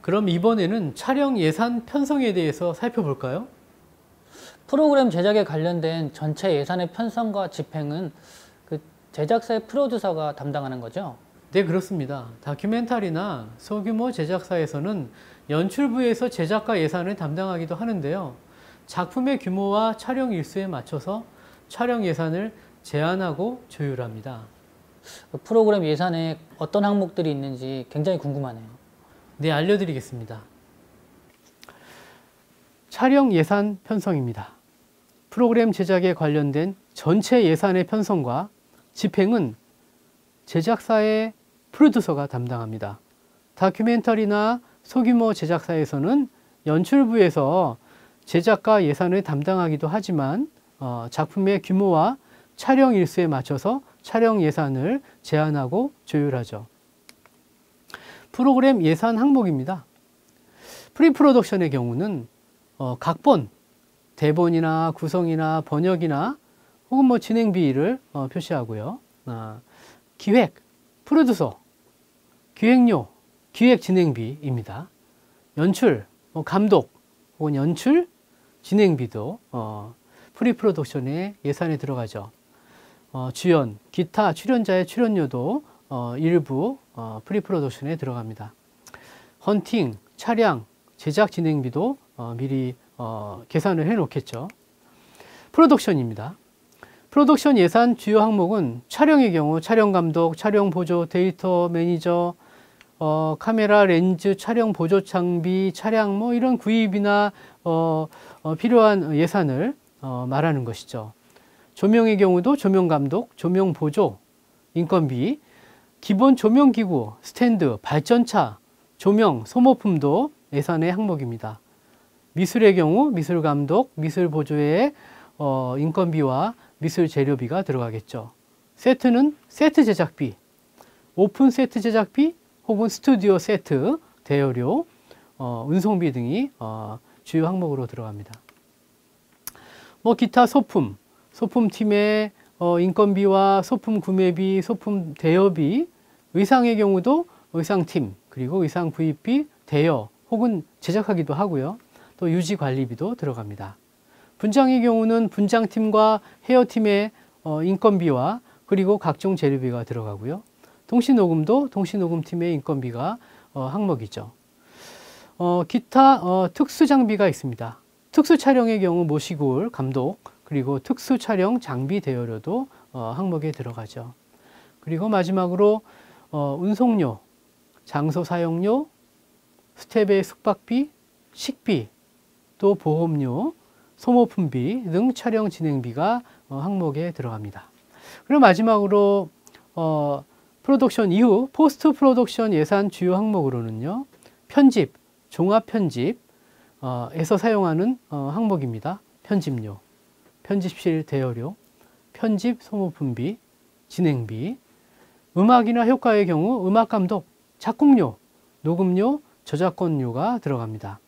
그럼 이번에는 촬영 예산 편성에 대해서 살펴볼까요? 프로그램 제작에 관련된 전체 예산의 편성과 집행은 그 제작사의 프로듀서가 담당하는 거죠? 네, 그렇습니다. 다큐멘터리나 소규모 제작사에서는 연출부에서 제작과 예산을 담당하기도 하는데요. 작품의 규모와 촬영 일수에 맞춰서 촬영 예산을 제한하고 조율합니다. 그 프로그램 예산에 어떤 항목들이 있는지 굉장히 궁금하네요. 네, 알려드리겠습니다. 촬영 예산 편성입니다. 프로그램 제작에 관련된 전체 예산의 편성과 집행은 제작사의 프로듀서가 담당합니다. 다큐멘터리나 소규모 제작사에서는 연출부에서 제작과 예산을 담당하기도 하지만 작품의 규모와 촬영 일수에 맞춰서 촬영 예산을 제한하고 조율하죠. 프로그램 예산 항목입니다. 프리프로덕션의 경우는 각본, 대본이나 구성이나 번역이나 혹은 진행비를 표시하고요. 기획, 프로듀서, 기획료, 기획 진행비입니다. 연출, 감독 혹은 연출, 진행비도 프리프로덕션의 예산에 들어가죠. 주연, 기타 출연자의 출연료도 일부 프리프로덕션에 들어갑니다. 헌팅, 차량, 제작 진행비도 미리 계산을 해 놓겠죠. 프로덕션입니다. 프로덕션 예산 주요 항목은 촬영의 경우 촬영 감독, 촬영 보조, 데이터 매니저, 카메라, 렌즈, 촬영 보조 장비, 차량 이런 구입이나 필요한 예산을 말하는 것이죠. 조명의 경우도 조명 감독, 조명 보조, 인건비, 기본 조명 기구, 스탠드, 발전차, 조명, 소모품도 예산의 항목입니다. 미술의 경우 미술 감독, 미술 보조의 인건비와 미술 재료비가 들어가겠죠. 세트는 세트 제작비, 오픈 세트 제작비 혹은 스튜디오 세트, 대여료, 운송비 등이 주요 항목으로 들어갑니다. 기타 소품, 소품팀의 인건비와 소품 구매비, 소품 대여비, 의상의 경우도 의상팀, 그리고 의상 구입비, 대여 혹은 제작하기도 하고요. 또 유지 관리비도 들어갑니다. 분장의 경우는 분장팀과 헤어팀의 인건비와 그리고 각종 재료비가 들어가고요. 동시녹음도 동시녹음팀의 인건비가 항목이죠. 기타 특수장비가 있습니다. 특수촬영의 경우 모시골, 감독, 그리고 특수촬영 장비 대여료도 항목에 들어가죠. 그리고 마지막으로 운송료, 장소 사용료, 스텝의 숙박비, 식비, 또 보험료, 소모품비 등 촬영 진행비가 항목에 들어갑니다. 그리고 마지막으로 프로덕션 이후 포스트 프로덕션 예산 주요 항목으로는요. 편집, 종합 편집에서 사용하는 항목입니다. 편집료, 편집실 대여료, 편집 소모품비, 진행비, 음악이나 효과의 경우 음악 감독, 작곡료, 녹음료, 저작권료가 들어갑니다.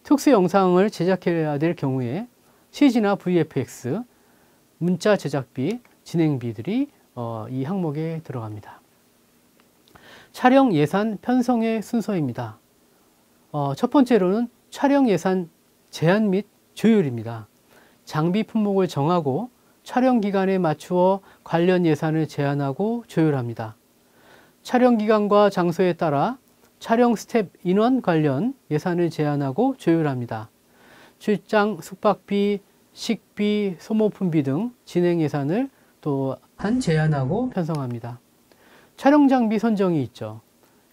특수 영상을 제작해야 될 경우에 CG나 VFX, 문자 제작비, 진행비들이 이 항목에 들어갑니다. 촬영 예산 편성의 순서입니다. 첫 번째로는 촬영 예산 제한 및 조율입니다. 장비 품목을 정하고 촬영 기간에 맞추어 관련 예산을 제한하고 조율합니다. 촬영 기간과 장소에 따라 촬영 스텝 인원 관련 예산을 제한하고 조율합니다. 출장, 숙박비, 식비, 소모품비 등 진행 예산을 또한 제한하고 편성합니다. 촬영 장비 선정이 있죠.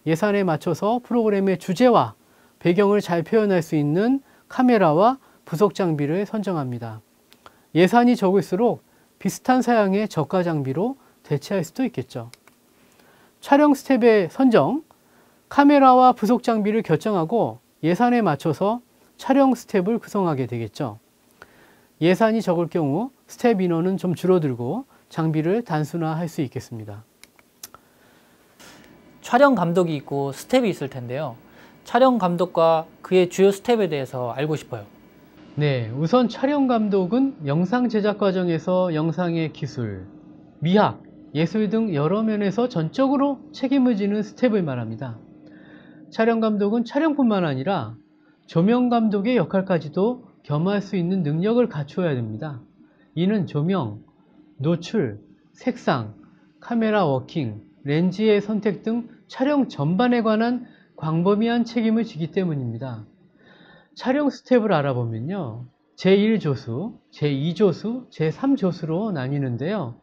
예산에 맞춰서 프로그램의 주제와 배경을 잘 표현할 수 있는 카메라와 부속 장비를 선정합니다. 예산이 적을수록 비슷한 사양의 저가 장비로 대체할 수도 있겠죠. 촬영 스텝의 선정, 카메라와 부속 장비를 결정하고 예산에 맞춰서 촬영 스텝을 구성하게 되겠죠. 예산이 적을 경우 스텝 인원은 좀 줄어들고 장비를 단순화할 수 있겠습니다. 촬영 감독이 있고 스텝이 있을 텐데요. 촬영 감독과 그의 주요 스텝에 대해서 알고 싶어요. 네, 우선 촬영 감독은 영상 제작 과정에서 영상의 기술, 미학, 예술 등 여러 면에서 전적으로 책임을 지는 스텝을 말합니다. 촬영 감독은 촬영뿐만 아니라 조명 감독의 역할까지도 겸할 수 있는 능력을 갖추어야 됩니다. 이는 조명, 노출, 색상, 카메라 워킹, 렌즈의 선택 등 촬영 전반에 관한 광범위한 책임을 지기 때문입니다. 촬영 스텝을 알아보면요. 제1조수, 제2조수, 제3조수로 나뉘는데요.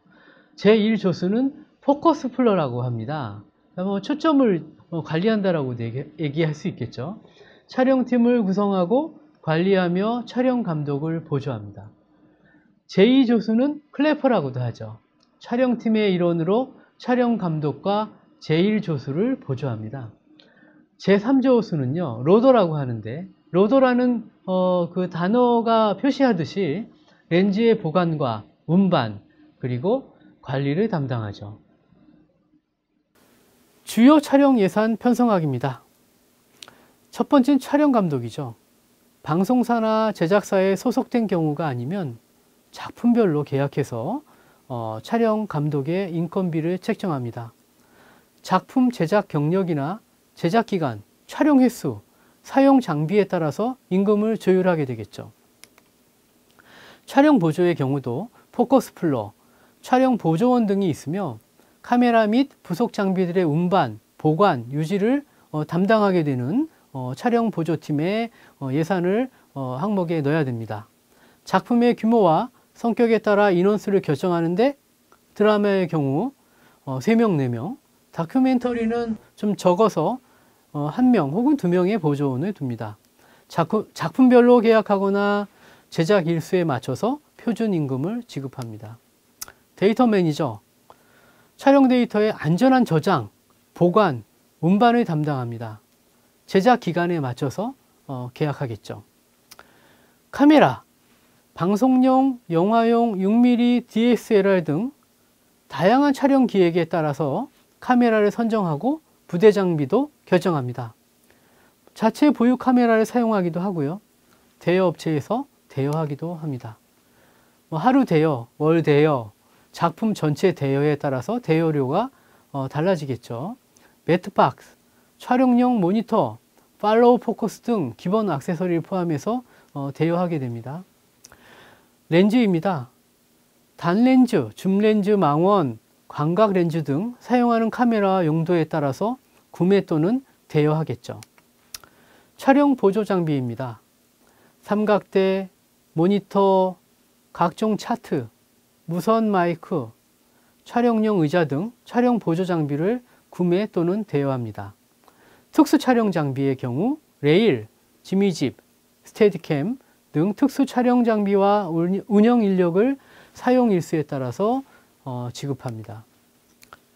제1조수는 포커스 풀러라고 합니다. 초점을 관리한다라고 얘기할 수 있겠죠. 촬영팀을 구성하고 관리하며 촬영 감독을 보조합니다. 제2조수는 클래퍼라고도 하죠. 촬영팀의 일원으로 촬영 감독과 제1조수를 보조합니다. 제3조수는요, 로더라고 하는데, 로더라는 그 단어가 표시하듯이 렌즈의 보관과 운반, 그리고 관리를 담당하죠. 주요 촬영 예산 편성학입니다. 첫 번째는 촬영 감독이죠. 방송사나 제작사에 소속된 경우가 아니면 작품별로 계약해서 촬영 감독의 인건비를 책정합니다. 작품 제작 경력이나 제작 기간, 촬영 횟수, 사용 장비에 따라서 임금을 조율하게 되겠죠. 촬영 보조의 경우도 포커스 풀러, 촬영 보조원 등이 있으며 카메라 및 부속 장비들의 운반, 보관, 유지를 담당하게 되는 촬영 보조팀의 예산을 항목에 넣어야 됩니다. 작품의 규모와 성격에 따라 인원수를 결정하는데 드라마의 경우 3명, 4명, 다큐멘터리는 좀 적어서 1명 혹은 2명의 보조원을 둡니다. 작품별로 계약하거나 제작 일수에 맞춰서 표준 임금을 지급합니다. 데이터 매니저, 촬영 데이터의 안전한 저장, 보관, 운반을 담당합니다. 제작 기간에 맞춰서 계약하겠죠. 카메라, 방송용, 영화용, 6mm, DSLR 등 다양한 촬영 기획에 따라서 카메라를 선정하고 부대 장비도 결정합니다. 자체 보유 카메라를 사용하기도 하고요. 대여 업체에서 대여하기도 합니다. 하루 대여, 월 대여, 작품 전체 대여에 따라서 대여료가 달라지겠죠. 매트박스, 촬영용 모니터, 팔로우 포커스 등 기본 액세서리를 포함해서 대여하게 됩니다. 렌즈입니다. 단렌즈, 줌렌즈, 망원, 광각 렌즈 등 사용하는 카메라 용도에 따라서 구매 또는 대여하겠죠. 촬영 보조 장비입니다. 삼각대, 모니터, 각종 차트, 무선 마이크, 촬영용 의자 등 촬영 보조 장비를 구매 또는 대여합니다. 특수 촬영 장비의 경우 레일, 지미집, 스테디캠 등 특수 촬영 장비와 운영 인력을 사용 일수에 따라서 지급합니다.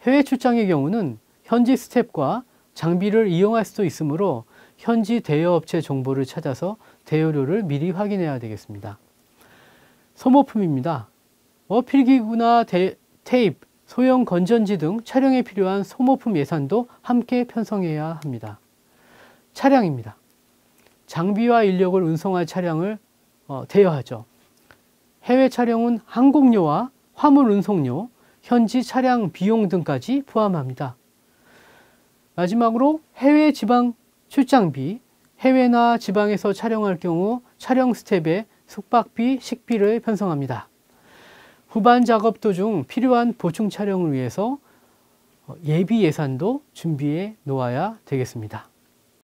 해외 출장의 경우는 현지 스텝과 장비를 이용할 수도 있으므로 현지 대여업체 정보를 찾아서 대여료를 미리 확인해야 되겠습니다. 소모품입니다. 필기구나 테이프, 소형 건전지 등 촬영에 필요한 소모품 예산도 함께 편성해야 합니다. 차량입니다. 장비와 인력을 운송할 차량을 대여하죠. 해외 촬영은 항공료와 화물 운송료, 현지 차량 비용 등까지 포함합니다. 마지막으로 해외 지방 출장비, 해외나 지방에서 촬영할 경우 촬영 스텝에 숙박비, 식비를 편성합니다. 후반 작업 도중 필요한 보충 촬영을 위해서 예비 예산도 준비해 놓아야 되겠습니다.